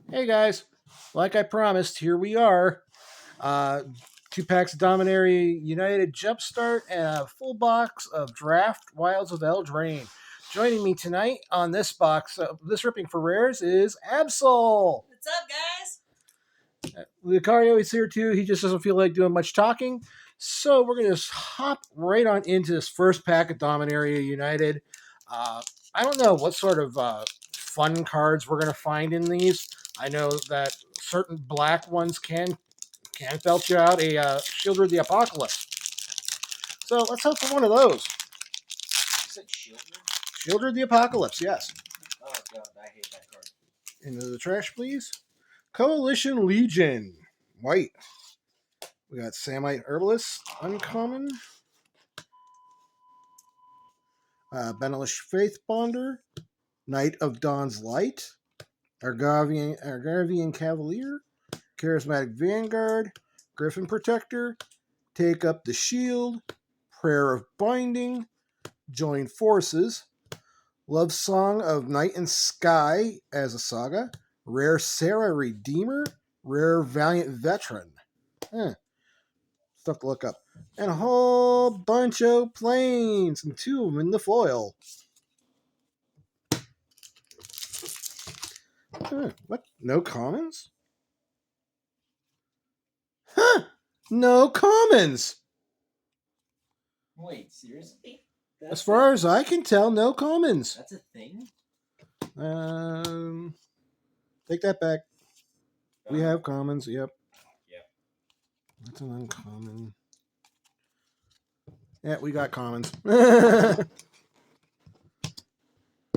Hey guys, like I promised, here we are. Uh, 2 packs of Dominaria United Jumpstart and a full box of Draft Wilds of Eldraine. Joining me tonight on this box, this ripping for rares, is Absol. What's up, guys? Lucario is here too. He just doesn't feel like doing much talking. So we're going to hop right on into this first pack of Dominaria United. I don't know what sort of fun cards we're going to find in these. I know that certain black ones can belch you out a Shielder of the Apocalypse. So let's hope for one of those. You said Shielder? Shielder of the Apocalypse, yes. Oh, God, I hate that card. Into the trash, please. Coalition Legion, white. We got Samite Herbalist, uncommon. Benelish Faith Bonder, Knight of Dawn's Light, Argavian Cavalier, Charismatic Vanguard, Griffin Protector, Take Up the Shield, Prayer of Binding, Join Forces, Love Song of Night and Sky as a saga, Rare Sarah Redeemer, Rare Valiant Veteran. Stuff to look up. And a whole bunch of planes, and 2 of them in the foil. What? No commons? Huh! No commons! Wait, seriously? As far as I can tell, no commons. That's a thing? Take that back. We have commons, yep. Yep. That's an uncommon. Yeah, we got commons.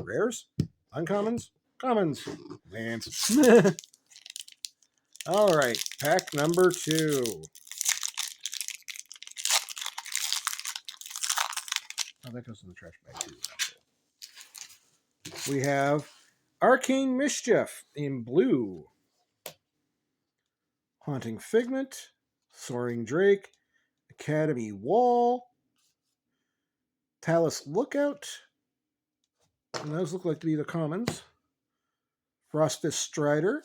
Rares? Uncommons? Commons. Lands. All right, pack number 2. Oh, that goes in the trash bag too. We have Arcane Mischief in blue. Haunting Figment, Soaring Drake, Academy Wall, Talus Lookout, and those look like to be the commons. Frostfist Strider,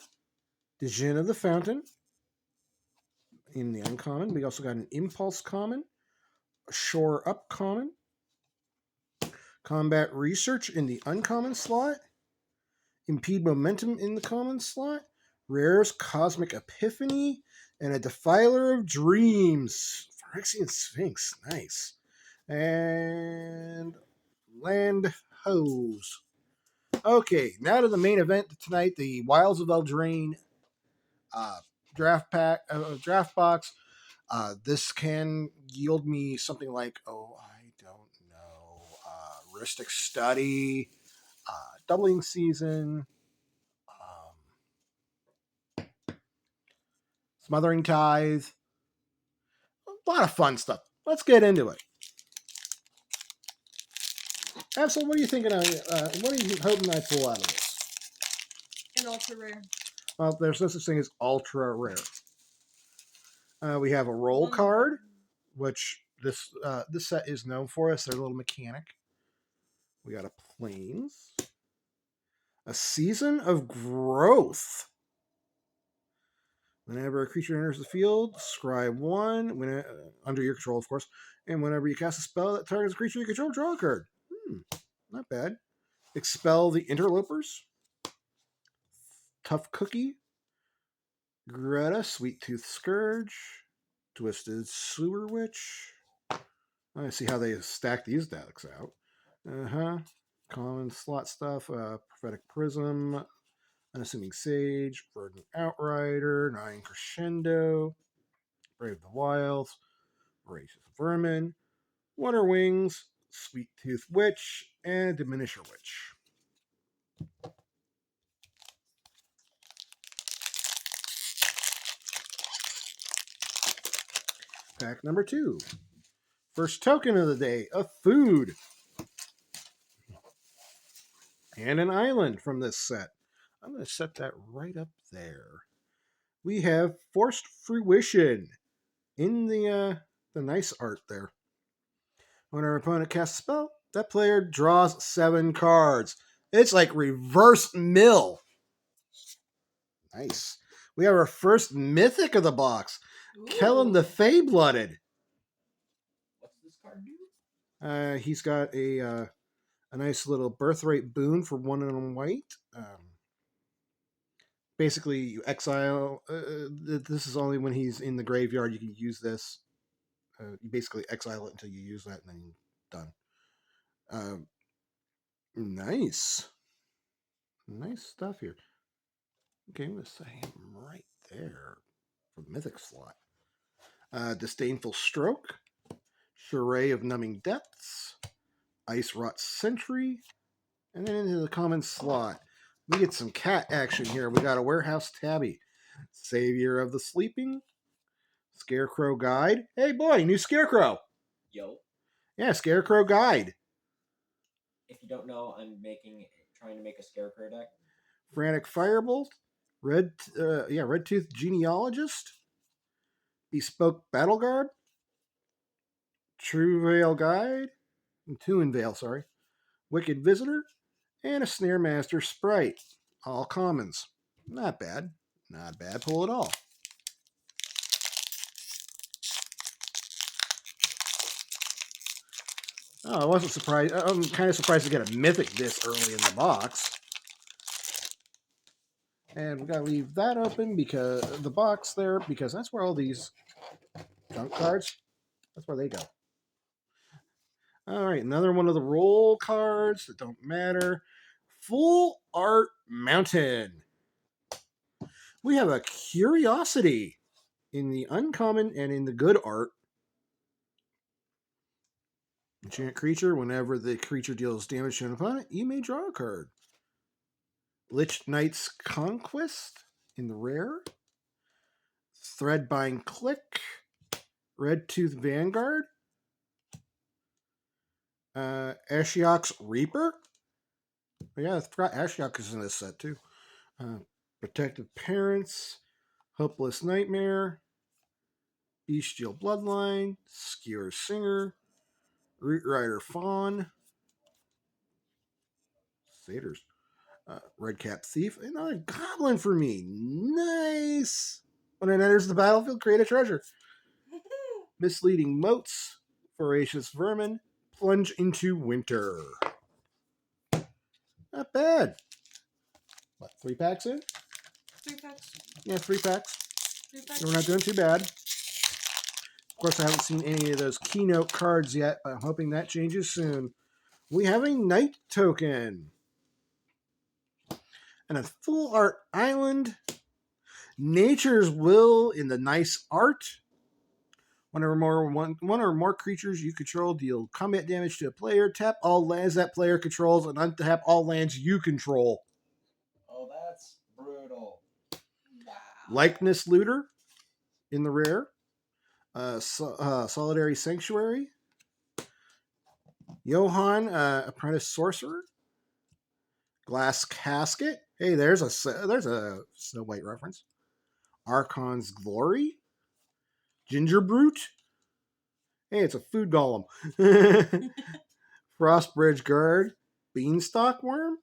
Djinn of the Fountain in the uncommon. We also got an Impulse common, a Shore Up common, Combat Research in the uncommon slot, Impede Momentum in the common slot, Rares Cosmic Epiphany, and a Defiler of Dreams. Phyrexian Sphinx, nice. And Land Hose. Okay, now to the main event tonight, the Wilds of Eldraine draft box. This can yield me something like, I don't know, Ristic Study, Doubling Season, Smothering Tithe. A lot of fun stuff. Let's get into it. Absol, what are you thinking of? What are you hoping I pull out of this? An ultra rare. Well, there's no such thing as ultra rare. We have a roll card, which this set is known for. It's their little mechanic. We got a Plains. A Season of Growth. Whenever a creature enters the field, scribe 1, under your control, of course, and whenever you cast a spell that targets a creature you control, draw a card. Not bad. Expel the Interlopers. Tough Cookie. Greta, Sweet Tooth Scourge. Twisted Sewer Witch. I see how they stack these decks out. Common slot stuff. Prophetic Prism. Unassuming Sage. Verdant Outrider. 9 Crescendo. Brave the Wilds. Voracious Vermin. Water Wings. Sweet Tooth Witch. And Diminisher Witch. Pack number 2. First token of the day, a food. And an island from this set. I'm going to set that right up there. We have Forced Fruition in the nice art there. When our opponent casts a spell, that player draws 7 cards. It's like reverse mill. Nice. We have our first mythic of the box. Kellen the Ooh. Fey-Blooded. What's this card do? He's got a nice little birthright boon for 1 and white. Basically, you exile. This is only when he's in the graveyard you can use this. You basically exile it until you use that, and then done. Nice. Nice stuff here. Okay, I'm going to set him right there for the mythic slot. Disdainful Stroke, Charade of Numbing Depths, Ice Rot Sentry, and then into the common slot. We get some cat action here. We got a Warehouse Tabby, Savior of the Sleeping, Scarecrow Guide. Hey boy, new Scarecrow. Yo. Yeah, Scarecrow Guide. If you don't know, I'm trying to make a scarecrow deck. Frantic Firebolt, Red Tooth Genealogist, Bespoke Battle Guard, True Veil Guide, Tune Veil, sorry, Wicked Visitor, and a Snare Master Sprite. All commons. Not bad. Not bad pull at all. Oh, I wasn't surprised. I'm kind of surprised to get a mythic this early in the box. And we gotta leave that open because the box there, because that's where all these junk cards, that's where they go. All right, another one of the roll cards that don't matter. Full Art Mountain. We have a Curiosity in the uncommon and in the good art. Enchant creature, whenever the creature deals damage to an opponent, you may draw a card. Lich Knight's Conquest in the rare. Threadbind Click. Red Tooth Vanguard. Ashiok's Reaper. Oh, yeah, I forgot Ashiok is in this set too. Protective Parents. Hopeless Nightmare. Bestial Bloodline. Skewer Singer. Root Rider Fawn. Satyrs. Redcap Thief. Another goblin for me. Nice. When it enters the battlefield, create a treasure. Misleading Moats. Voracious Vermin. Plunge into Winter. Not bad. What, 3 packs in? 3 packs. Yeah, 3 packs. 3 packs. We're not doing too bad. Of course, I haven't seen any of those keynote cards yet, but I'm hoping that changes soon. We have a Night Token. And a Full Art Island. Nature's Will in the nice art. One or more creatures you control deal combat damage to a player. Tap all lands that player controls and untap all lands you control. Oh, that's brutal. Wow. Likeness Looter in the rare. Solitary Sanctuary. Johann, Apprentice Sorcerer. Glass Casket. Hey, there's a Snow White reference. Archon's Glory. Ginger Brute. Hey, it's a food golem. Frostbridge Guard. Beanstalk Worm.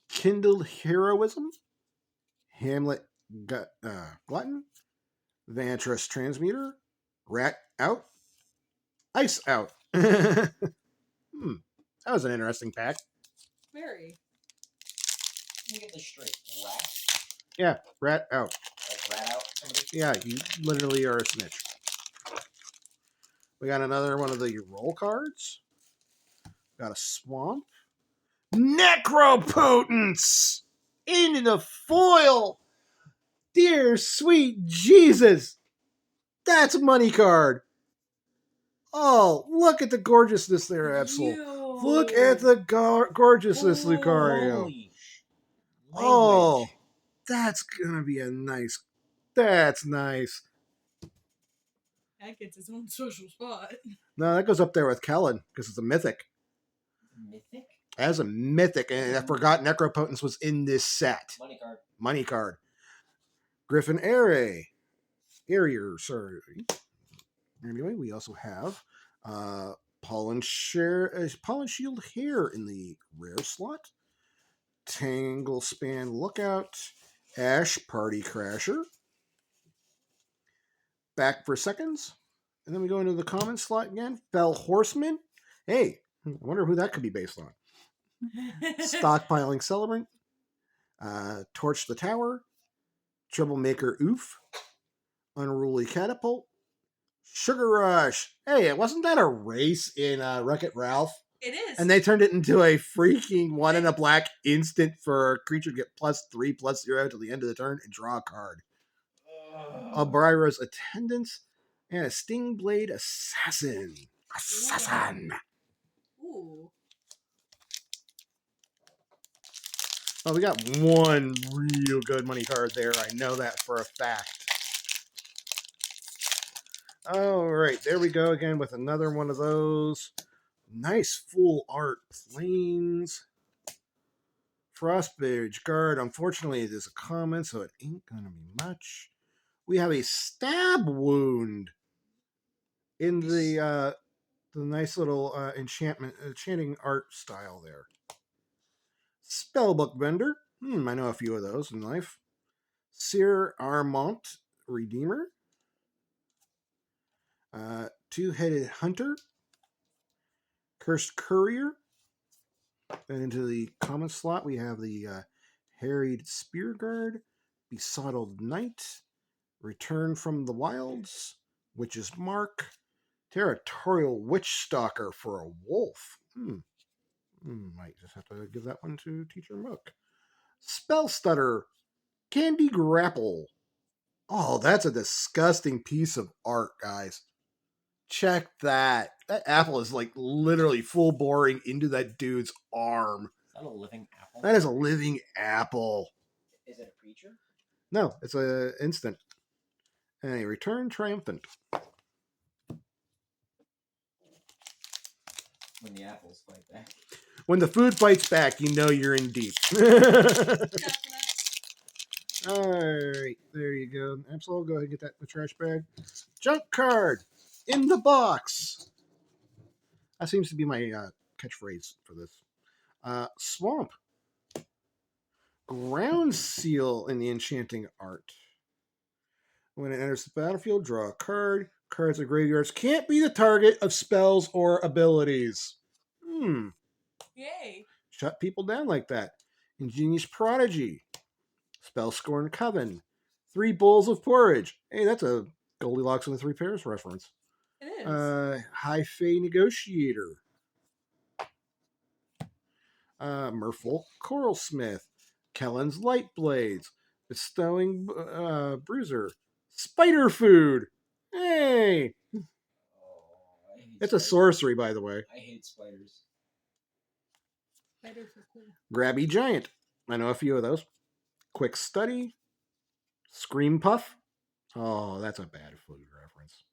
Kindled Heroism. Hamlet Glutton. Vantress Transmuter. Rat Out. Ice Out. That was an interesting pack. Very. Let me get this straight. Rat? Yeah, Rat Out. Like rat out somebody? Yeah, you literally are a snitch. We got another one of the roll cards. Got a Swamp. Necropotence! Into the foil! Dear sweet Jesus! That's a money card! Oh, look at the gorgeousness there, Absol. Yo. Look at the gorgeousness, Lucario. Holy Oh, language. that's gonna be a nice. That's nice. That gets its own social spot. No, that goes up there with Kellen because it's a mythic. Mythic? As a mythic, and I forgot Necropotence was in this set. Money card. Money card. Griffin Area, sorry. Anyway, we also have Pollen Shield Hair in the rare slot. Tangle Span Lookout, Ash Party Crasher, back for seconds, and then we go into the common slot again. Fell Horseman. Hey, I wonder who that could be based on. Stockpiling Celebrant, Torch the Tower, Troublemaker Oof, Unruly Catapult, Sugar Rush. Hey, wasn't that a race in Wreck-It Ralph? It is. And they turned it into a freaking 1 in a black instant for a creature to get +3/+0 till the end of the turn and draw a card. Albrira's Attendance and a Stingblade Assassin. Ooh. Oh, we got one real good money card there. I know that for a fact. All right, there we go again with another one of those. Nice full art planes. Frostbridge Guard. Unfortunately, it is a common, so it ain't going to be much. We have a Stab Wound in the nice little enchanting art style there. Spellbook Vendor. I know a few of those in life. Seer Armont Redeemer. Two-Headed Hunter. Cursed Courier. And into the common slot, we have the Harried Spear Guard, Besottled Knight, Return from the Wilds, Witch's Mark, Territorial Witch Stalker for a wolf. Might just have to give that one to Teacher Mook. Spell Stutter, Candy Grapple. Oh, that's a disgusting piece of art, guys. Check that. That apple is like literally full boring into that dude's arm. Is that a living apple? That is a living apple. Is it a creature? No, it's an instant. And a return triumphant. When the apples fight back. When the food fights back, you know you're in deep. Alright, there you go. Absol, go ahead and get that in the trash bag. Junk card in the box. That seems to be my catchphrase for this. Swamp. Ground Seal in the enchanting art. When it enters the battlefield, draw a card. Cards or graveyards can't be the target of spells or abilities. Yay. Shut people down like that. Ingenious Prodigy. Spellscorn Coven. 3 Bowls of Porridge. Hey, that's a Goldilocks and the Three Pairs reference. It is. High Fae Negotiator. Merfolk Coralsmith. Kellen's Light Blades. Bestowing Bruiser. Spider Food. Hey! Oh, I hate It's a spiders. sorcery, by the way. I hate spiders. Spiders are cool. Grabby Giant. I know a few of those. Quick Study. Scream Puff. Oh, that's a bad food reference.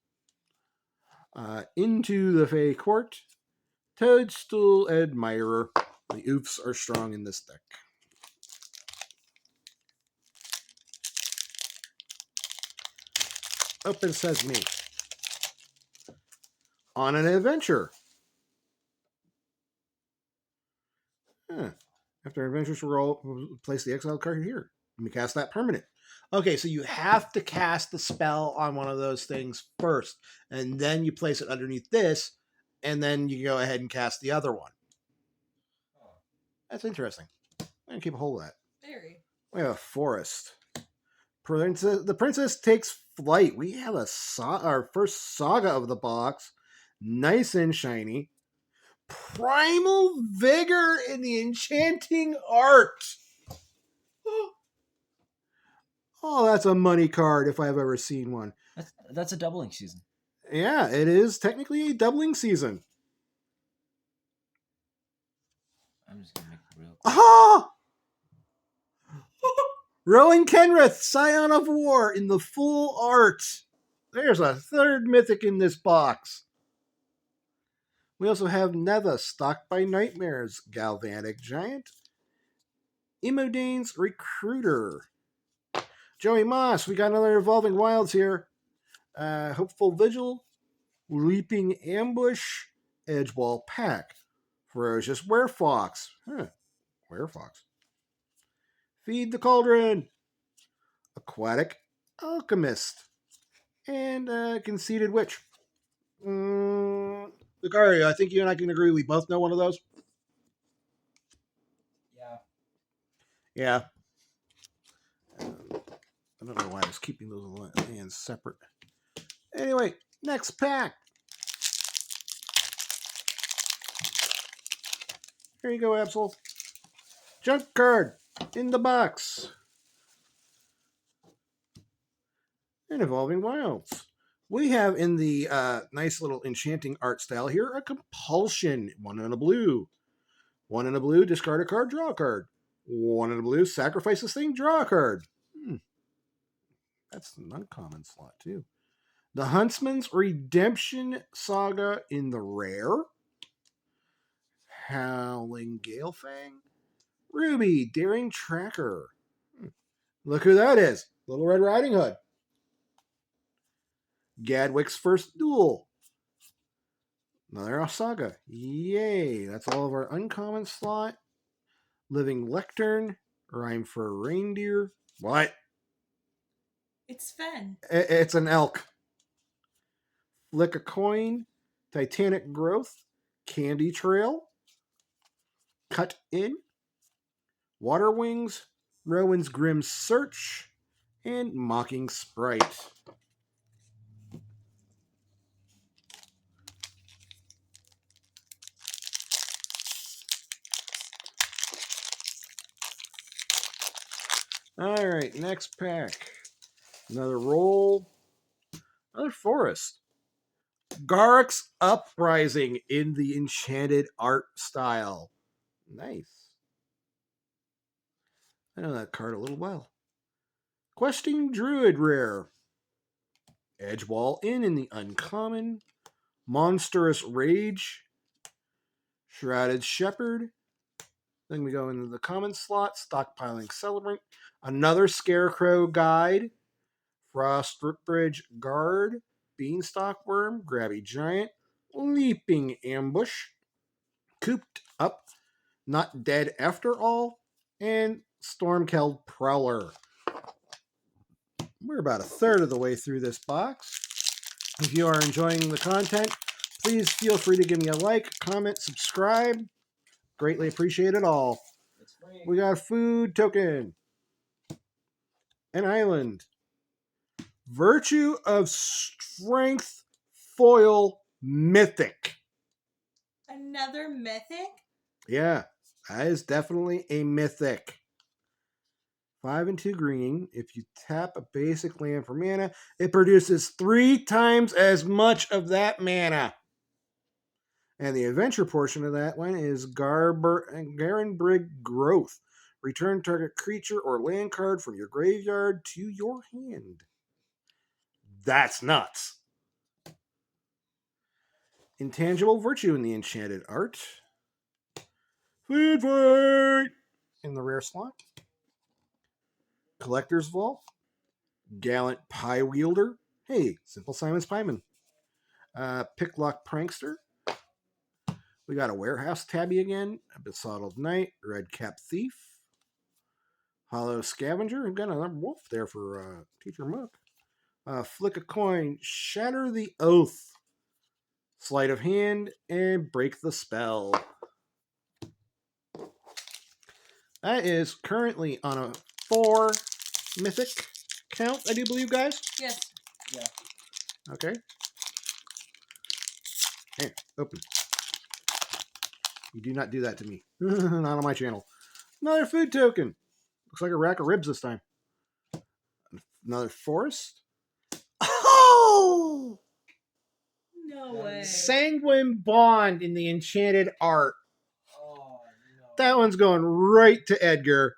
Into the Fey Court. Toadstool Admirer. The oofs are strong in this deck. Open Sesame. On an Adventure. After adventures roll, place the exiled card here. Let me cast that permanent. Okay, so you have to cast the spell on one of those things first, and then you place it underneath this, and then you go ahead and cast the other one. Oh. That's interesting. I'm going to keep a hold of that. Very. We have a Forest. The Princess Takes Flight. We have our first saga of the box. Nice and shiny. Primal Vigor in the enchanting art. Oh, that's a money card if I've ever seen one. That's a doubling season. Yeah, it is technically a doubling season. I'm just gonna make it real quick. Ah! Rowan Kenrith, Scion of War in the full art. There's a third mythic in this box. We also have Neva, Stalked by Nightmares, Galvanic Giant, Imodane's Recruiter. Joey Moss, we got another Evolving Wilds here. Hopeful Vigil, Leaping Ambush, Edgewall Pack, Ferocious Werefox. Werefox. Feed the Cauldron, Aquatic Alchemist, and Conceited Witch. Lucario, I think you and I can agree we both know one of those. Yeah. Yeah. I don't know why I was keeping those lands separate. Anyway, next pack. Here you go, Absol. Junk card in the box. And Evolving Wilds. We have in the nice little enchanting art style here a Compulsion. 1 in a blue. 1 in a blue, discard a card, draw a card. 1 in a blue, sacrifice this thing, draw a card. That's an uncommon slot, too. The Huntsman's Redemption Saga in the rare. Howling Galefang. Ruby, Daring Tracker. Look who that is. Little Red Riding Hood. Gadwick's First Duel. Another saga. Yay. That's all of our uncommon slot. Living Lectern. Rhyme for a Reindeer. What? It's Fen. It's an elk. Flick a Coin. Titanic Growth. Candy Trail. Cut In. Water Wings. Rowan's Grim Search. And Mocking Sprite. All right, next pack. Another roll. Another forest. Garrick's Uprising in the enchanted art style. Nice. I know that card a little well. Questing Druid rare. Edgewall Inn in the uncommon. Monstrous Rage. Shrouded Shepherd. Then we go into the common slot. Stockpiling Celebrant. Another Scarecrow Guide. Frostbridge Guard. Beanstalk Worm. Grabby Giant. Leaping Ambush. Cooped Up. Not Dead After All. And Stormkeld Prowler. We're about a third of the way through this box. If you are enjoying the content, please feel free to give me a like, comment, subscribe. Greatly appreciate it all. It's free. We got a food token. An island. Virtue of Strength foil mythic. Another mythic? Yeah, that is definitely a mythic. 5 and 2 green. If you tap a basic land for mana, it produces 3 times as much of that mana. And the adventure portion of that one is Garenbrig Growth. Return target creature or land card from your graveyard to your hand. That's nuts. Intangible Virtue in the enchanted art. Food fight in the rare slot. Collector's Vault. Gallant Pie Wielder. Hey, Simple Simon's Pieman. Picklock Prankster. We got a Warehouse Tabby again. A Besottled Knight. Redcap Thief. Hollow Scavenger. I've got another wolf there for Teacher Mook. Flick a Coin. Shatter the Oath. Sleight of Hand. And Break the Spell. That is currently on a 4 mythic count, I do believe, guys. Yes. Yeah. Okay. Hey, open. You do not do that to me. Not on my channel. Another food token. Looks like a rack of ribs this time. Another forest. Oh! No way. Sanguine Bond in the enchanted art. Oh, no. That one's going right to Edgar.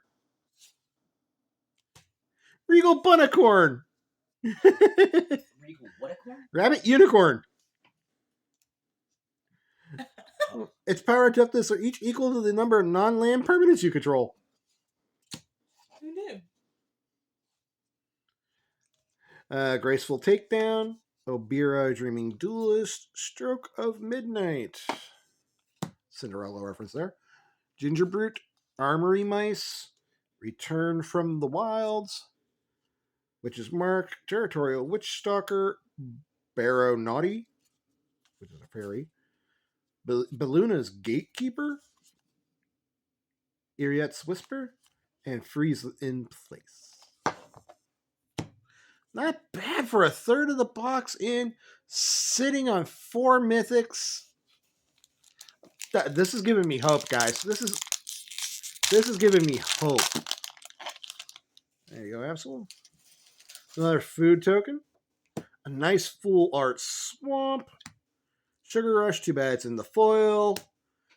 Regal Bunicorn. Regal what a corn? Rabbit Unicorn. Its power and toughness are each equal to the number of non-land permanents you control. Who knew? Graceful Takedown. Obira Dreaming Duelist. Stroke of Midnight. Cinderella reference there. Ginger Brute. Armory Mice. Return from the Wilds, Witch's Mark, Territorial Witch Stalker, Barrow Naughty, which is a fairy, Belluna's Gatekeeper, Iriet's Whisper, and Freeze in Place. Not bad for a third of the box in, sitting on 4 mythics. This is giving me hope, guys. This is giving me hope. There you go, Absol. Another food token. A nice full art swamp. Sugar Rush, too bad it's in the foil.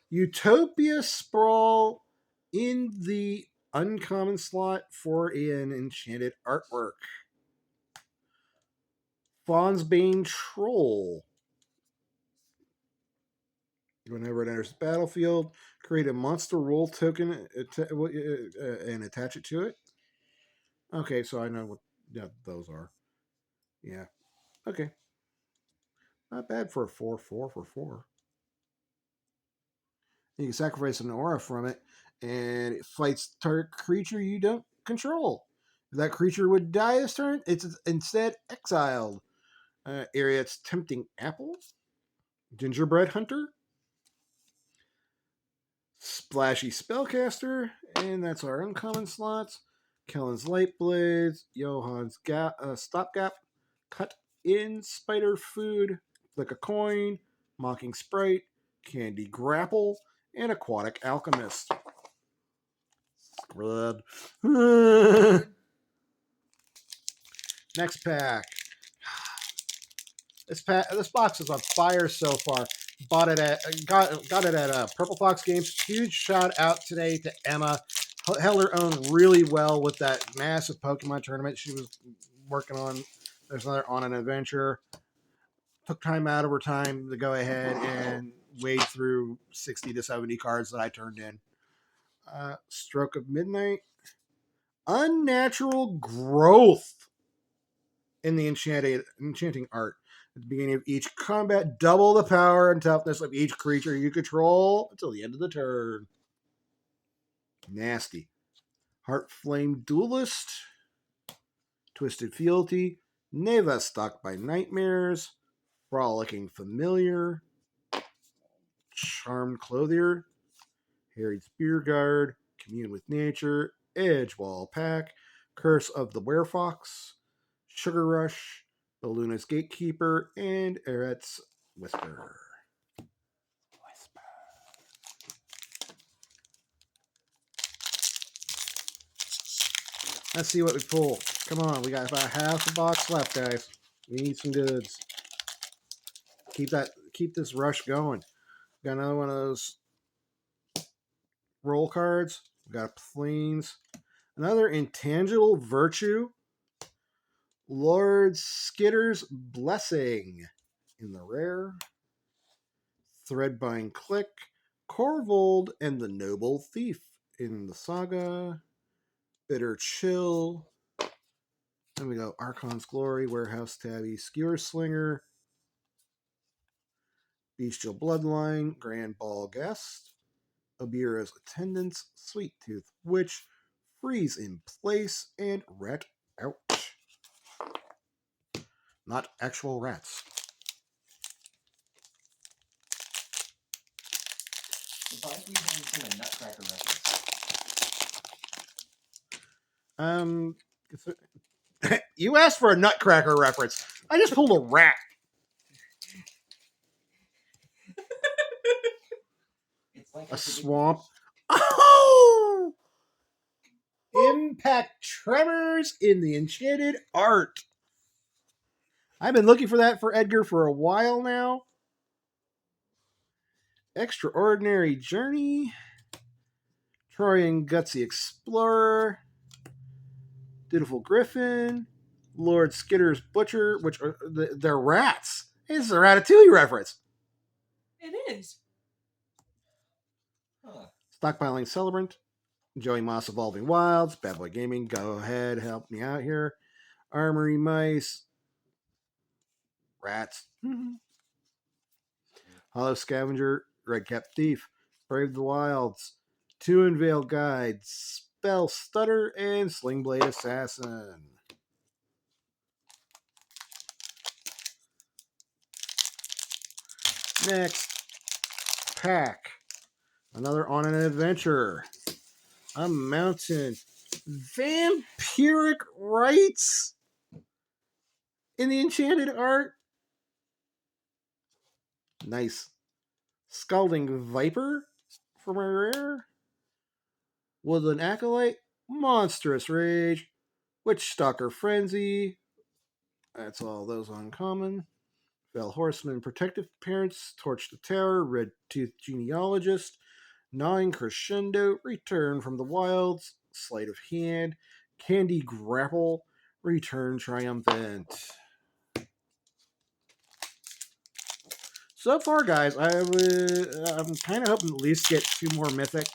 Utopia Sprawl in the uncommon slot for an enchanted artwork. Fawn's Bane Troll. Whenever it enters the battlefield, create a monster roll token and attach it to it. Okay, so I know what those are. Yeah. Okay. Not bad for a 4/4 for 4. You can sacrifice an aura from it, and it fights target creature you don't control. If that creature would die this turn, it's instead exiled. Area it's Tempting Apple, Gingerbread Hunter, Splashy Spellcaster, and that's our uncommon slots. Kellen's Light Blades, Johann's Stopgap, Cut in Spider Food, Flick a Coin, Mocking Sprite, Candy Grapple, and Aquatic Alchemist. Scrub. Next pack. This box is on fire so far. Got it at Purple Fox Games. Huge shout out today to Emma. Held her own really well with that massive Pokemon tournament she was working on. There's another On an Adventure. Took time out of her time to go ahead and wade through 60 to 70 cards that I turned in. Stroke of Midnight. Unnatural Growth in the enchanting art. At the beginning of each combat, double the power and toughness of each creature you control until the end of the turn. Nasty. Heartflame Duelist. Twisted Fealty. Neva Stalked by Nightmares. Frolicking Familiar. Charmed Clothier. Harried Spearguard. Commune with Nature. Edgewall Pack. Curse of the Werefox. Sugar Rush. Belluna's Gatekeeper, and Eret's Whisper. Let's see what we pull. Come on, we got about half the box left, guys. We need some goods. Keep this rush going. Got another one of those roll cards. We got Plains. Another Intangible Virtue. Lord Skitter's Blessing in the rare. Threadbind Click, Corvold, and the Noble Thief in the saga. Bitter Chill. Then we go Archon's Glory, Warehouse Tabby, Skewer Slinger, Bestial Bloodline, Grand Ball Guest, Obira's Attendants, Sweet Tooth Witch, Freeze in Place, and Rat Out. Not actual rats. Surprised we haven't seen a Nutcracker reference. You asked for a Nutcracker reference. I just pulled a rat. It's like A swamp. Oh! Impact Tremors in the enchanted art. I've been looking for that for Edgar for a while now. Extraordinary Journey. Troyan Gutsy Explorer. Dutiful Griffin. Lord Skitter's Butcher, which are they're rats. This is a Ratatouille reference. It is. Huh. Stockpiling Celebrant. Joey Moss Evolving Wilds. Bad Boy Gaming, go ahead, help me out here. Armory Mice. Rats. Hollow Scavenger. Redcap Thief. Brave the Wilds. Two Unveiled Guides. Bell Stutter, and Slingblade Assassin. Next pack. Another On an Adventure. A Mountain. Vampiric Rites in the Enchanted Art. Nice. Scalding Viper for my rare. Woodland Acolyte. Monstrous Rage. Witchstalker Frenzy. That's all those uncommon. Fell Horseman Protective Parents. Torch the Tower. Red Tooth Genealogist. Gnawing Crescendo. Return from the Wilds. Sleight of Hand. Candy Grapple. Return Triumphant. So far, guys, I'm kind of hoping to at least get 2 more Mythic.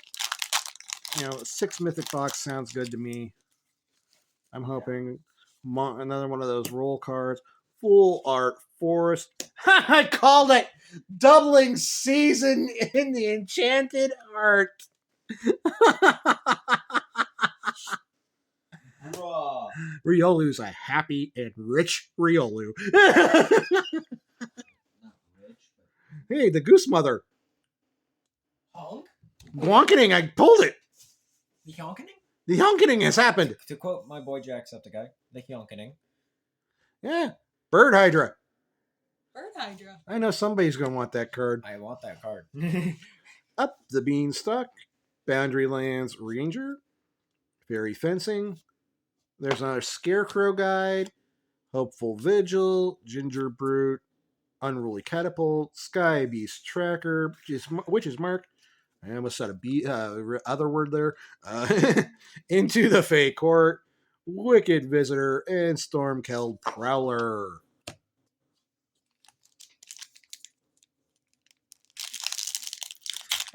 6 Mythic box sounds good to me. I'm hoping another one of those roll cards. Full Art Forest. I called it! Doubling season in the Enchanted Art. Bruh. Riolu's a happy and rich Riolu. Not rich, but Hey, the Goose Mother. honk? Glonkening, I pulled it. The honkening? The honkening has happened. To quote my boy Jacksepticeye, the honkening. Yeah. Bird Hydra. Bird Hydra. I know somebody's going to want that card. I want that card. Up the Beanstalk. Boundary Lands Ranger. Fairy Fencing. There's another Scarecrow Guide. Hopeful Vigil. Ginger Brute. Unruly Catapult. Sky Beast Tracker. Witch's Mark. I almost said a other word there. Into the Fey Court. Wicked Visitor. And Stormkeld Prowler.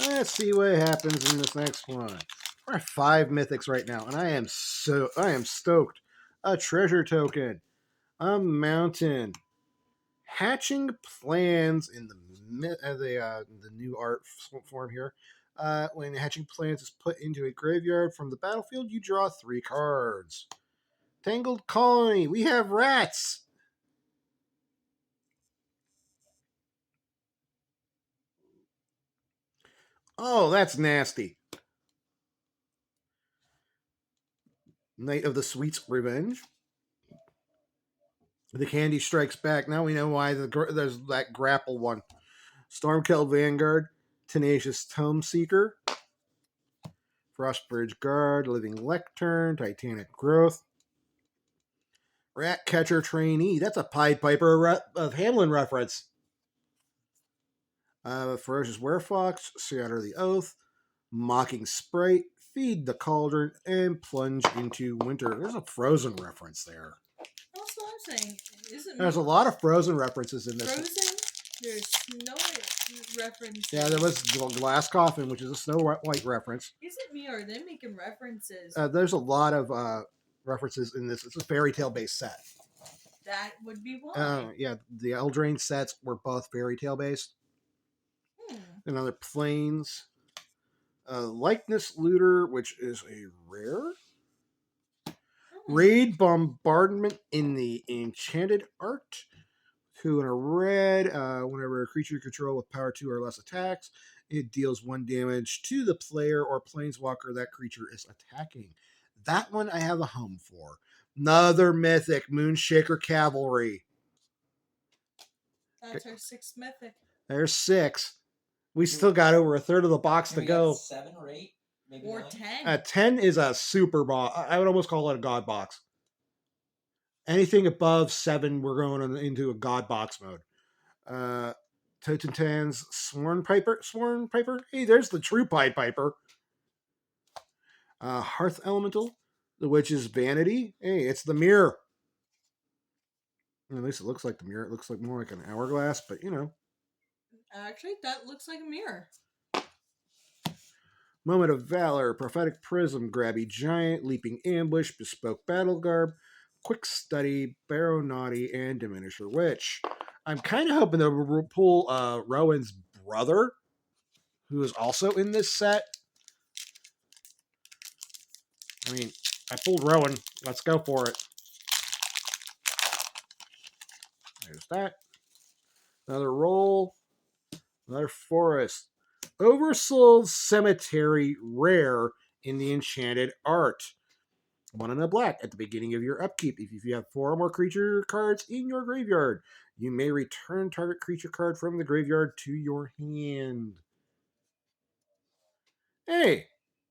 Let's see what happens in this next one. We're at 5 mythics right now, and I am stoked. A treasure token, a mountain, hatching plans in the new art form here. When hatching plans is put into a graveyard from the battlefield, you draw 3 cards. Tangled Colony, we have rats. Oh, that's nasty. Knight of the Sweet's Revenge. The Candy Strikes Back. Now we know why there's that grapple one. Stormkeld Vanguard. Tenacious Tome Seeker. Frostbridge Guard. Living Lectern. Titanic Growth. Rat Catcher Trainee. That's a Pied Piper of Hamlin reference. Ferocious Werefox. Shatter the Oath. Mocking Sprite. Feed the Cauldron. And Plunge into Winter. There's a Frozen reference there. That's what I'm saying. Isn't There's a lot of Frozen references in this. Frozen? There's Snow references. Yeah, there was Glass Coffin, which is a Snow White reference. Is it me or are they making references? There's a lot of references in this. It's a fairy tale based set. That would be why. Yeah, the Eldraine sets were both fairy tale based. Another Plains. Likeness Looter, which is a rare. Raid Bombardment in the Enchanted Art. 2 and a red. Whenever a creature you control with power 2 or less attacks, it deals 1 damage to the player or planeswalker that creature is attacking. That one I have a home for. Another mythic, Moonshaker Cavalry. That's our 6th mythic. There's 6. We still got over a third of the box to go. 7 or 8? Maybe Or 9? 10. 10 is a super box. I would almost call it a god box. Anything above 7, we're going into a god box mode. Totentan's Sworn Piper. Hey, there's the true Pied Piper. Hearth Elemental. The Witch's Vanity. Hey, it's the mirror. At least it looks like the mirror. It looks like more like an hourglass, but you know. Actually, that looks like a mirror. Moment of Valor, Prophetic Prism, Grabby Giant, Leaping Ambush, Bespoke Battle Garb, Quick Study, Barrow Naughty, and Diminisher Witch. I'm kind of hoping that we'll pull Rowan's brother, who is also in this set. I mean, I pulled Rowan. Let's go for it. There's that. Another roll. Another forest. Oversold Cemetery rare in the enchanted art. 1 and a black at the beginning of your upkeep. If you have 4 or more creature cards in your graveyard, you may return target creature card from the graveyard to your hand. Hey,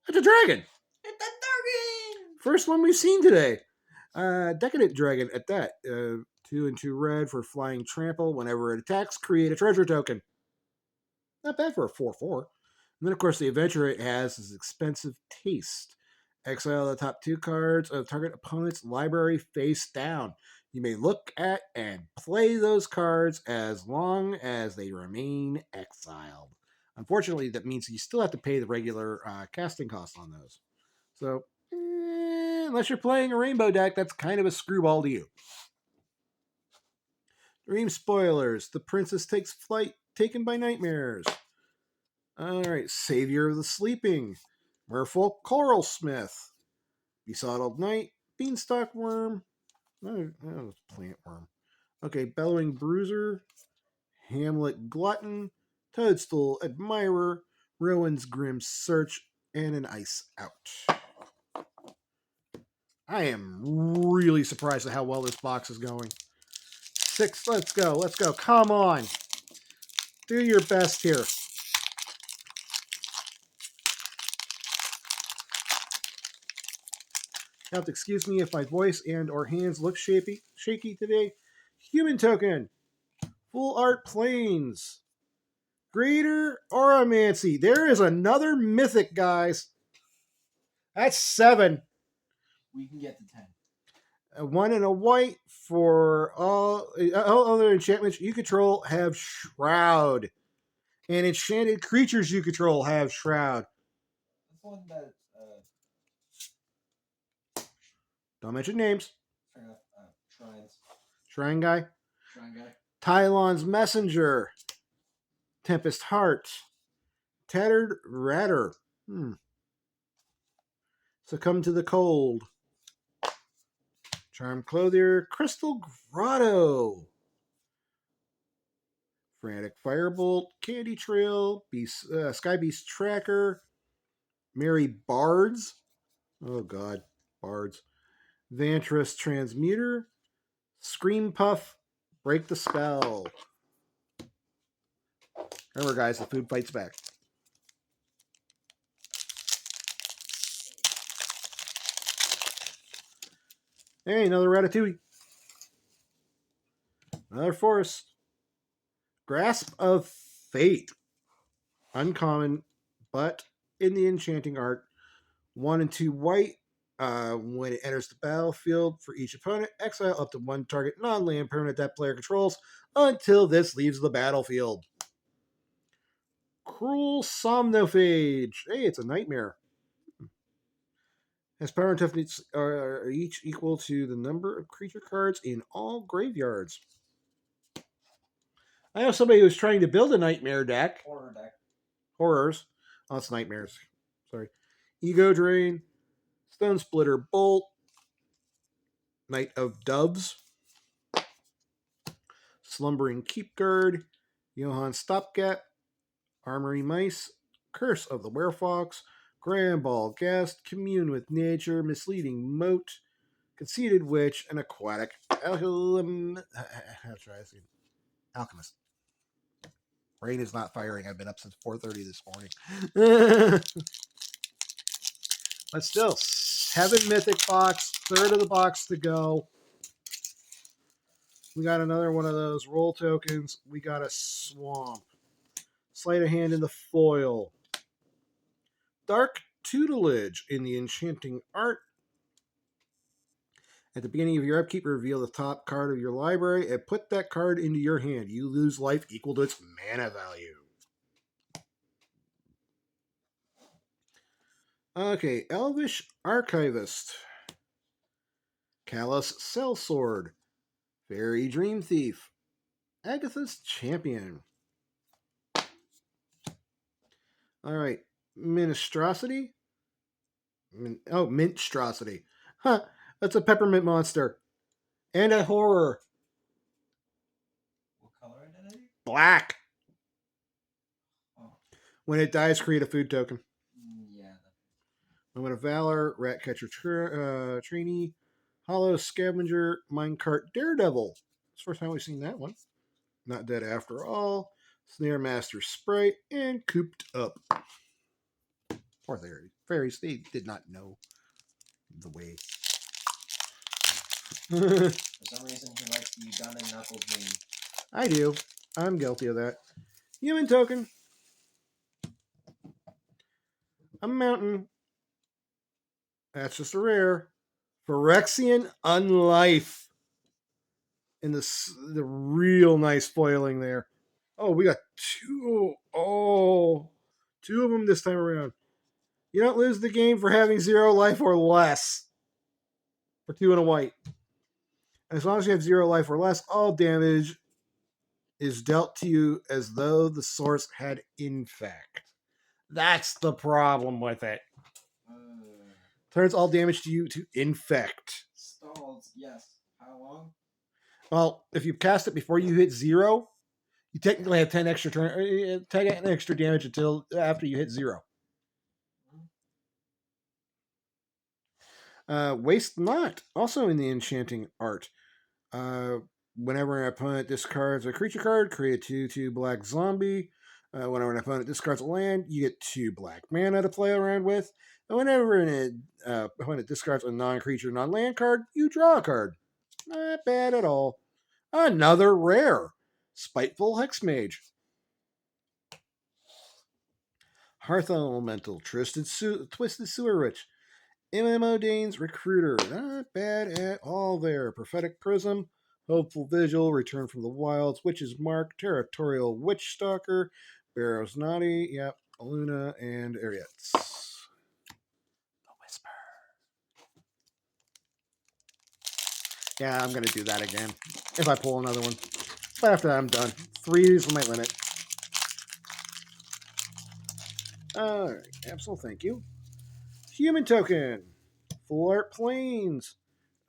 it's a dragon. It's a dragon! First one we've seen today. Decadent Dragon at that. 2 and 2 red for flying trample. Whenever it attacks, create a treasure token. Not bad for a 4/4. And then, of course, the adventure it has is expensive taste. Exile the top 2 cards of target opponent's library face down. You may look at and play those cards as long as they remain exiled. Unfortunately, that means you still have to pay the regular casting cost on those. So, unless you're playing a rainbow deck, that's kind of a screwball to you. Dream spoilers. The princess takes flight, taken by nightmares. All right, Savior of the Sleeping, Merfolk Coral Smith, Besottled Knight, Beanstalk Worm, Plant Worm. Okay, Bellowing Bruiser, Hamlet Glutton, Toadstool Admirer, Rowan's Grim Search, and an Ice Out. I am really surprised at how well this box is going. 6, let's go, come on. Do your best here. You have to excuse me if my voice and or hands look shaky today. Human Token, Full Art Plains, Greater Oromancy. There is another mythic, guys. That's 7. We can get to 10. 1 and a white for all other enchantments you control have Shroud. And enchanted creatures you control have Shroud. That's one that Don't mention names. Shrines. Shrine Guy. Shrine guy. Tylon's Messenger. Tempest Heart. Tattered Ratter. Succumb to the Cold. Charm Clothier. Crystal Grotto. Frantic Firebolt. Candy Trail. Sky Beast Tracker. Merry Bards. Oh, God. Bards. Vantress Transmuter. Scream Puff. Break the Spell. Remember, guys, the food fights back. Hey, another Ratatouille. Another Forest. Grasp of Fate. Uncommon, but in the enchanting art. 1 and 2 white. When it enters the battlefield for each opponent, exile up to 1 target non-land permanent that player controls until this leaves the battlefield. Cruel Somnophage. Hey, it's a nightmare. Has power and toughness are each equal to the number of creature cards in all graveyards. I know somebody who's trying to build a nightmare deck. Horror deck. Horrors. Oh, it's nightmares. Sorry. Ego Drain. Stone Splitter Bolt. Knight of Doves. Slumbering Keepguard. Johann Stopgap. Armory Mice. Curse of the Werefox. Grand Ball Guest. Commune with Nature. Misleading Moat. Conceited Witch. And Aquatic Alchemist. Brain is not firing. I've been up since 4:30 this morning. But still, 7 mythic box, third of the box to go. We got another one of those roll tokens. We got a swamp. Sleight of hand in the foil. Dark Tutelage in the enchanting art. At the beginning of your upkeep, reveal the top card of your library and put that card into your hand. You lose life equal to its mana value. Okay, Elvish Archivist. Callous Sellsword. Fairy Dream Thief. Agatha's Champion. Alright, Ministrosity. Oh, Minstrosity. Huh. That's a peppermint monster. And a horror. What color identity? Black. Oh, When it dies, create a food token. yeah. Moment of Valor, Ratcatcher Trainee, Hollow Scavenger, Minecart Daredevil. It's the first time we've seen that one. Not Dead After All, Snare Master Sprite, and Cooped Up. Poor fairies, they did not know the way. For some reason, he likes the gun and knuckle dream. I do. I'm guilty of that. Human token. A mountain. That's just a rare. Phyrexian Unlife. And the real nice foiling there. Oh, we got two. Oh, two of them this time around. You don't lose the game for having 0 life or less. For 2 and a white. As long as you have 0 life or less, all damage is dealt to you as though the source had infect. That's the problem with it. Turns all damage to you to infect. Stalls, yes. How long? Well, if you cast it before you hit 0, you technically have 10 extra 10 extra damage until after you hit 0. Waste Not, also in the enchanting art. Whenever an opponent discards a creature card, create a 2/2 black zombie. Whenever an opponent discards a land, you get 2 black mana to play around with. And whenever an opponent discards a non-creature, non-land card, you draw a card. Not bad at all. Another rare. Spiteful Hexmage. Hearth Elemental, Twisted Sewer Witch. MMO Dane's Recruiter. Not bad at all there. Prophetic Prism. Hopeful Vigil, Return from the Wilds, Witch's Mark, Territorial Witch Stalker, Barrow's Naughty, yep, Luna, and Ariets. The Whisper. Yeah, I'm going to do that again. If I pull another one. But after that, I'm done. 3 is my limit. Alright, Absol, thank you. Human Token. Full Art Plains.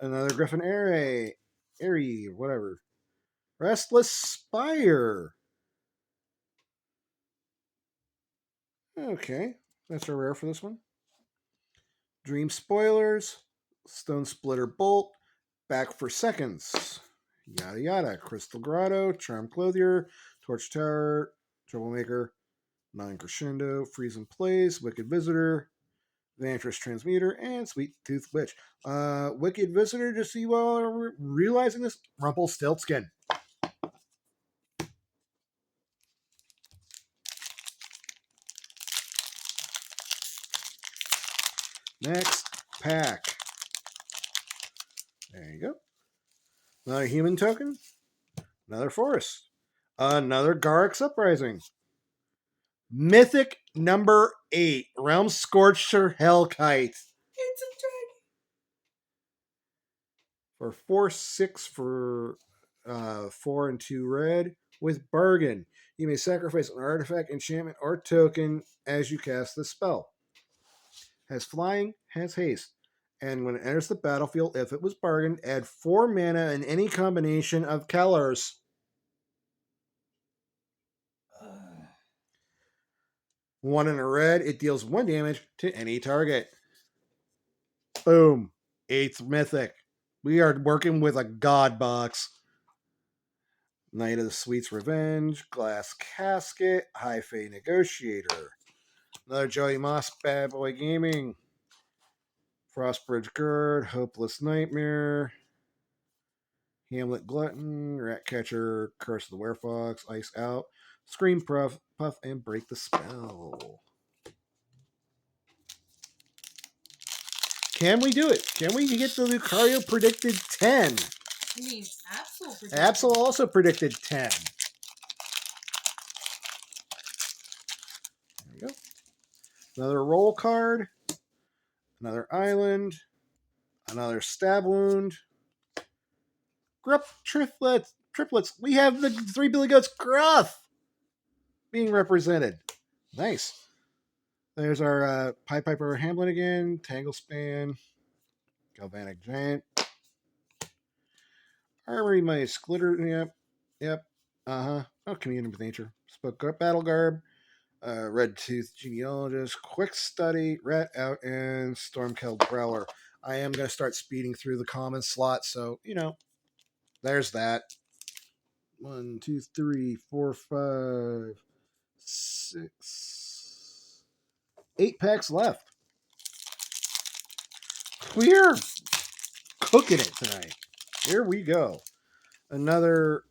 Another Griffin Airy, whatever. Restless Spire. Okay, that's a rare for this one. Dream Spoilers, Stone Splitter Bolt, Back for Seconds, yada yada. Crystal Grotto, Charm Clothier, Torch Tower, Troublemaker, Nine Crescendo, Freeze and Place, Wicked Visitor, Vantress Transmuter, and Sweet Tooth Witch. Wicked Visitor, just so you all are realizing this, Rumpelstiltskin. Next pack. There you go. Another human token. Another forest. Another Garrick's Uprising. Mythic number 8. Realm Scorcher Hellkite. It's a dragon. For 4/6 for 4 and 2 red with bargain. You may sacrifice an artifact, enchantment, or token as you cast the spell. Has flying, has haste. And when it enters the battlefield, if it was bargained, add 4 mana in any combination of colors. 1 in a red, it deals 1 damage to any target. Boom. 8th mythic. We are working with a god box. Knight of the Sweet's Revenge, Glass Casket, High Fae Negotiator. Another Joey Moss, Bad Boy Gaming. Frostbridge Gird, Hopeless Nightmare. Hamlet Glutton, Ratcatcher, Curse of the Werefox, Ice Out, Scream Puff, and Break the Spell. Can we do it? Can we get the Lucario predicted 10? I mean, Absol predicted. Absol also predicted 10. There we go. Another roll card. Another island. Another stab wound. Gruff triplets. We have the 3 Billy Goats Gruff being represented. Nice. There's our Pied Piper Hamlin again, Tangle Span, Galvanic Giant, Armory Mice, Glitter, yep, I'll commune with nature. Spoke Battle Garb, Red Tooth Genealogist, Quick Study, Rat Out, and Stormkeld Prowler. I am going to start speeding through the common slot, so, there's that. 1, 2, 3, 4, 5, 6, 8 packs left. We're cooking it tonight. Here we go. Another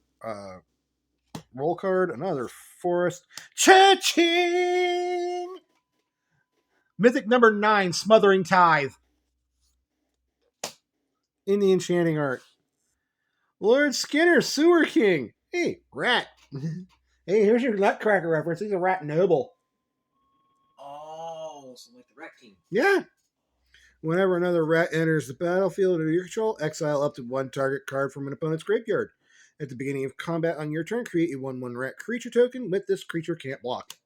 roll card, another forest. Cha-ching! Mythic number 9, Smothering Tithe. In the enchanting art. Lord Skinner, Sewer King. Hey, rat. Hey, here's your Nutcracker reference. He's a rat noble. Oh, so like the Rat King. Yeah. Whenever another rat enters the battlefield under your control, exile up to 1 target card from an opponent's graveyard. At the beginning of combat on your turn, create a 1/1 rat creature token with this creature can't block.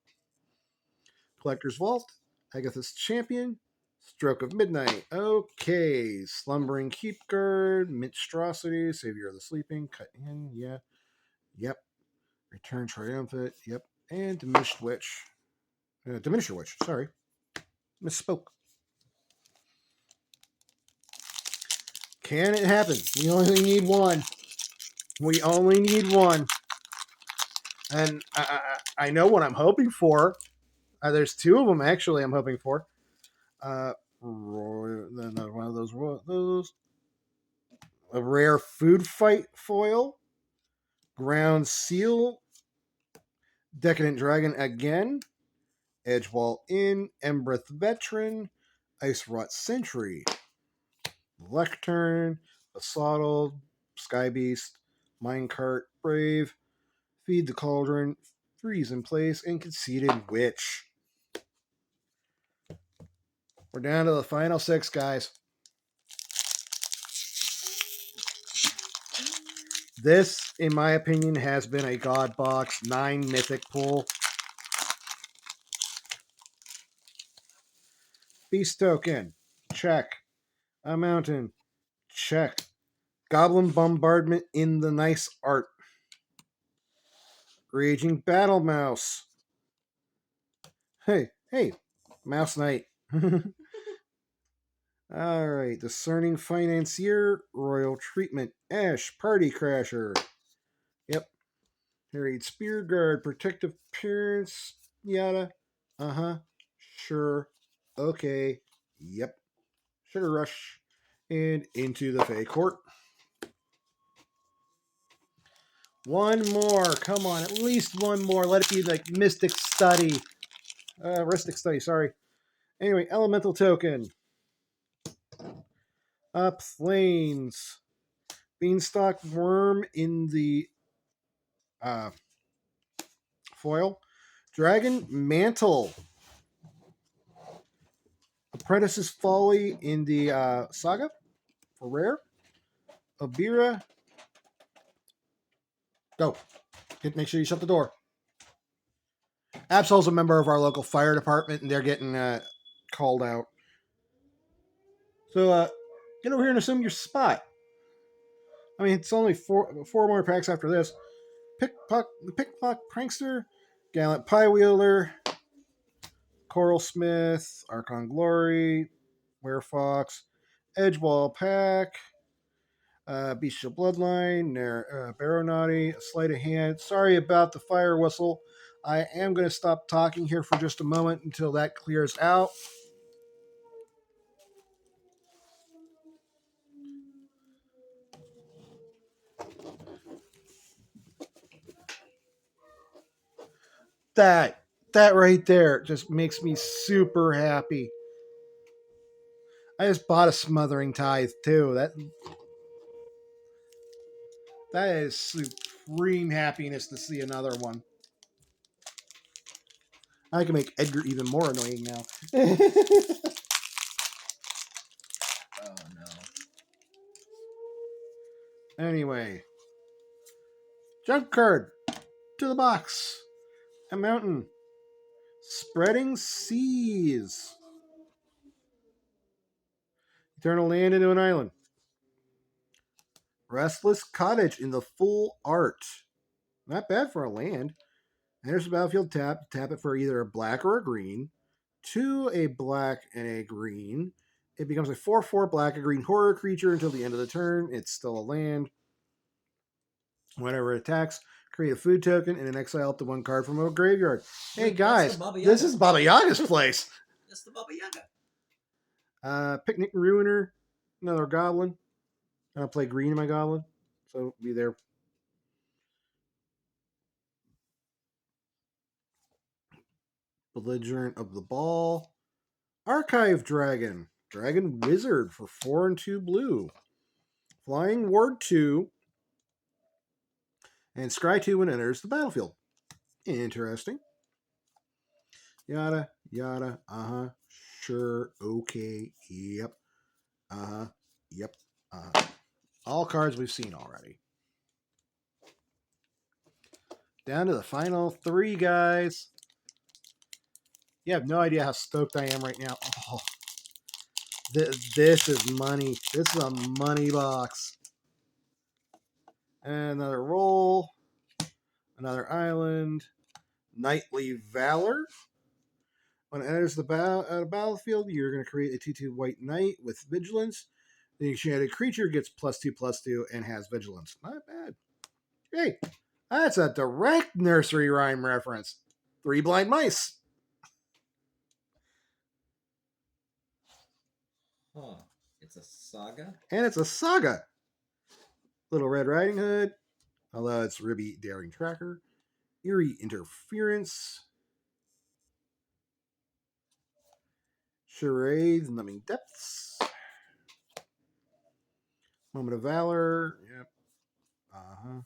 Collector's Vault, Agatha's Champion, Stroke of Midnight. Okay, Slumbering Keep Guard, Minstrosity, Savior of the Sleeping, Cut In, yeah. Yep. Return Triumphant, yep. And Diminished Witch. Diminisher Witch, sorry. Misspoke. Can it happen? We only need one. We only need one. And I know what I'm hoping for. There's 2 of them, actually, I'm hoping for. Another one of those. A rare food fight foil. Ground Seal. Decadent Dragon again. Edgewall Inn. Embreth Veteran. Ice Rot Sentry. Lectern. Assault. Sky Beast. Minecart Brave. Feed the Cauldron. Freeze in Place. And Conceited Witch. We're down to the final 6, guys. This, in my opinion, has been a God Box 9 mythic pull. Beast Token. Check. A Mountain. Check. Goblin Bombardment in the nice art. Raging Battle Mouse. Hey, Mouse Knight. Alright, Discerning Financier, Royal Treatment, Ash, Party Crasher. Yep. Harried Spear Guard, Protective Appearance, yada. Sure. Okay. Yep. Sugar Rush. And into the Fey Court. One more. Come on, at least one more. Let it be like Mystic Study. Ristic Study, sorry. Anyway, Elemental Token. Plains. Beanstalk Worm in the foil. Dragon Mantle. Apprentice's Folly in the saga for rare. Abira. Go. Make sure you shut the door. Absol's a member of our local fire department, and they're getting called out. So get over here and assume your spot. I mean, it's only four more packs after this. Pickpock Prankster, Gallant Pie Wielder, Coral Smith, Archon Glory, Werefox, Edgewall Pack, Bestial Bloodline, Baronati, Sleight of Hand. Sorry about the fire whistle. I am going to stop talking here for just a moment until that clears out. That right there just makes me super happy. I just bought a Smothering Tithe too. That is supreme happiness to see another one. I can make Edgar even more annoying now. Oh no. Anyway. Junk card. To the box. A mountain. Spreading Seas. Turn a land into an island. Restless Cottage in the full art. Not bad for a land. Enters the battlefield tap. Tap it for either a black or a green. 2 a black and a green. It becomes a 4/4 black and green horror creature until the end of the turn. It's still a land. Whenever it attacks, create a food token and an exile up to 1 card from a graveyard. Hey Wait, guys, that's the Baba this Yaga. is Baba Yaga's place. That's the Baba Yaga. Picnic Ruiner, another goblin. I'll play green in my goblin, so be there. Belligerent of the Ball. Archive Dragon. Dragon Wizard for 4 and 2 blue. Flying Ward 2. And Scry 2 when it enters the battlefield. Interesting. Yada, yada, uh-huh. Sure, okay, yep. Uh-huh, yep, uh-huh. All cards we've seen already. Down to the final 3, guys. You have no idea how stoked I am right now. Oh, this is money. This is a money box. And another roll. Another island. Knightly Valor. When it enters the battlefield, you're going to create a 2/2 white knight with vigilance. The enchanted creature gets +2/+2 and has vigilance. Not bad. Hey, that's a direct nursery rhyme reference. 3 Blind Mice. Huh. It's a saga? And it's a saga. Little Red Riding Hood. Although it's Ribby Daring Tracker. Eerie Interference. Charades, Numbing Depths. Moment of Valor. Yep. Uh-huh.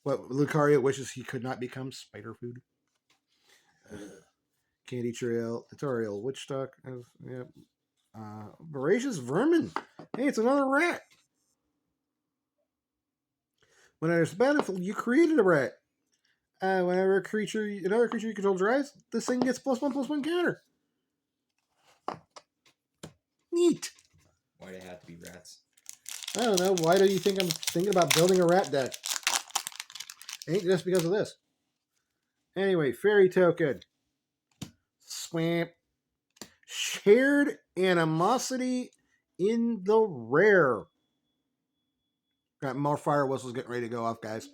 What Lucario wishes he could not become spider food. Candy Trail, Tutorial, Witchstock. Yep. Voracious Vermin. Hey, it's another rat. When there's a battlefield, you created a rat. Whenever another creature you control drives, this thing gets +1/+1 counter. Neat. Why'd it have to be rats? I don't know. Why do you think I'm thinking about building a rat deck? Ain't just because of this. Anyway, Fairy Token. Swamp. Shared Animosity in the rare. Got more fire whistles getting ready to go off, guys.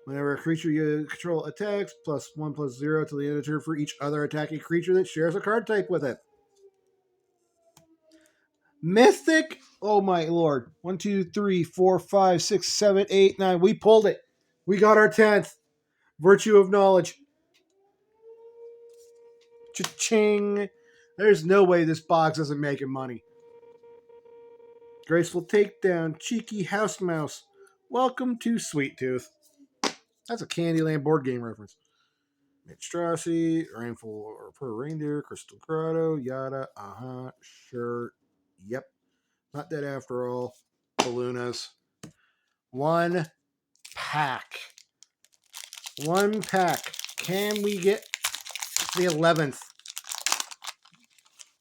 Whenever a creature you control attacks, +1/+0 to the end of turn for each other attacking creature that shares a card type with it. Mythic. Oh my lord. 1, 2, 3, 4, 5, 6, 7, 8, 9. We pulled it. We got our 10th. Virtue of Knowledge. Cha-ching. There's no way this box isn't making money. Graceful Takedown. Cheeky House Mouse. Welcome to Sweet Tooth. That's a Candyland board game reference. Monstrosity, Rainfall or Per Reindeer, Crystal Grotto, yada, uh-huh, sure, yep. Not dead after all. Balloonas. 1 pack. 1 pack. Can we get the 11th?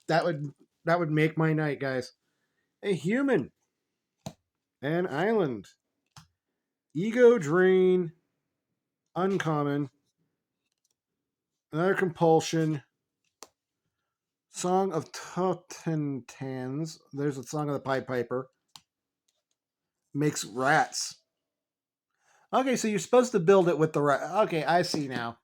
That would make my night, guys. A human. An island. Ego Drain. Uncommon. Another Compulsion. Song of Totentans. There's a Song of the Pied Piper. Makes rats. Okay, so you're supposed to build it with the rat. Okay, I see now.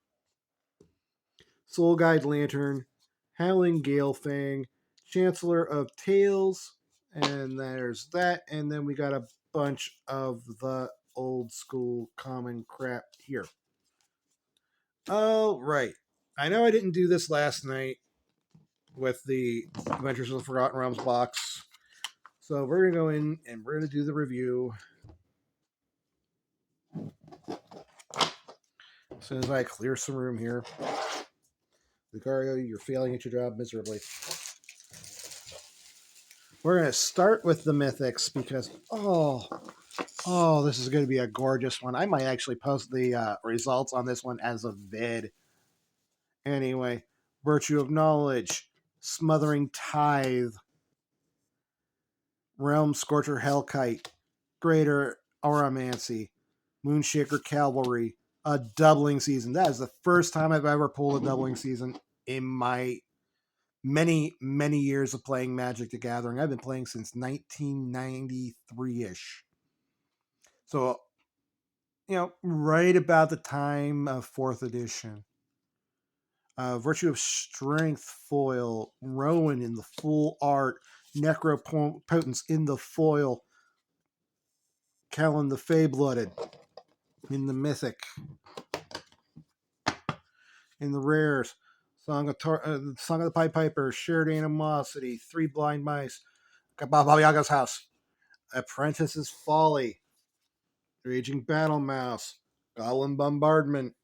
Soul Guide Lantern. Howling Gale Fang. Chancellor of Tales. And there's that. And then we got a bunch of the old school common crap here. Oh, right. I know I didn't do this last night with the Adventures of the Forgotten Realms box. So we're going to go in and we're going to do the review. As soon as I clear some room here. Lucario, you're failing at your job miserably. We're going to start with the mythics because, this is going to be a gorgeous one. I might actually post the results on this one as a vid. Anyway, Virtue of Knowledge, Smothering Tithe, Realm Scorcher Hellkite, Greater Auramancy, Moonshaker Cavalry, a doubling season. That is the first time I've ever pulled a doubling season in my many, many years of playing Magic the Gathering. I've been playing since 1993 ish. So, right about the time of 4th edition. Virtue of Strength foil, Rowan in the full art, Necropotence in the foil, Callan the Fey-Blooded in the mythic, in the rares, Song of the Pied Piper, Shared Animosity, Three Blind Mice, Baba Yaga's House, Apprentice's Folly, Raging Battle Mouse, Goblin Bombardment.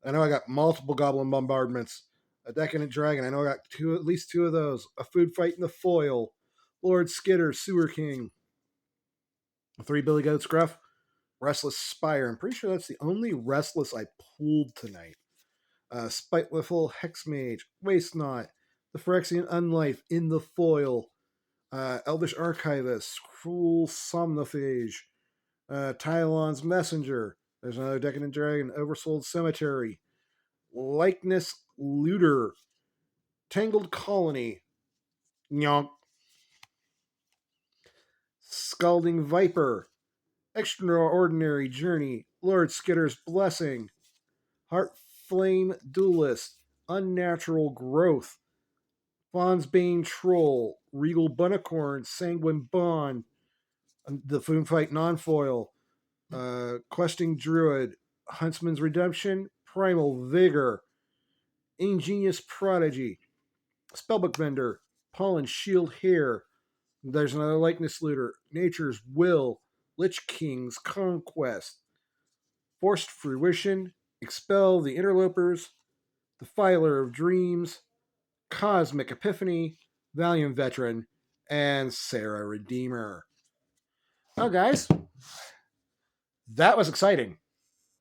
I know I got multiple Goblin Bombardments. A Decadent Dragon. I know I got at least two of those. A Food Fight in the Foil. Lord Skitter, Sewer King. 3 Billy Goat Scruff. Restless Spire. I'm pretty sure that's the only Restless I pulled tonight. Spiteful Hexmage. Waste Not. The Phyrexian Unlife in the Foil. Elvish Archivist. Cruel Somnophage. Tylon's Messenger. There's another Decadent Dragon. Oversold Cemetery. Likeness Looter. Tangled Colony. Nyonk. Scalding Viper. Extraordinary Journey. Lord Skitter's Blessing. Heart Flame Duelist. Unnatural Growth. Bane Troll. Regal Bunicorn. Sanguine Bond. The Food Fight Non-Foil. Questing Druid. Huntsman's Redemption. Primal Vigor. Ingenious Prodigy. Spellbook Vendor. Pollen Shield Hair. There's another Likeness Looter. Nature's Will. Lich King's Conquest. Forced Fruition. Expel the Interlopers. Defiler of Dreams. Cosmic Epiphany. Valiant Veteran. And Sarah Redeemer. Oh, guys. That was exciting.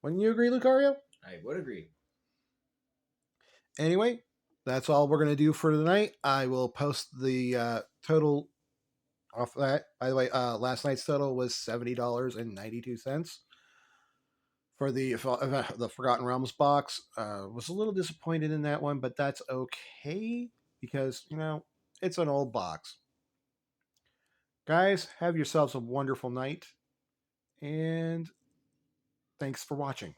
Wouldn't you agree, Lucario? I would agree. Anyway, that's all we're going to do for tonight. I will post the total off that. By the way, last night's total was $70.92 for the Forgotten Realms box. Was a little disappointed in that one, but that's okay because it's an old box. Guys, have yourselves a wonderful night, and thanks for watching.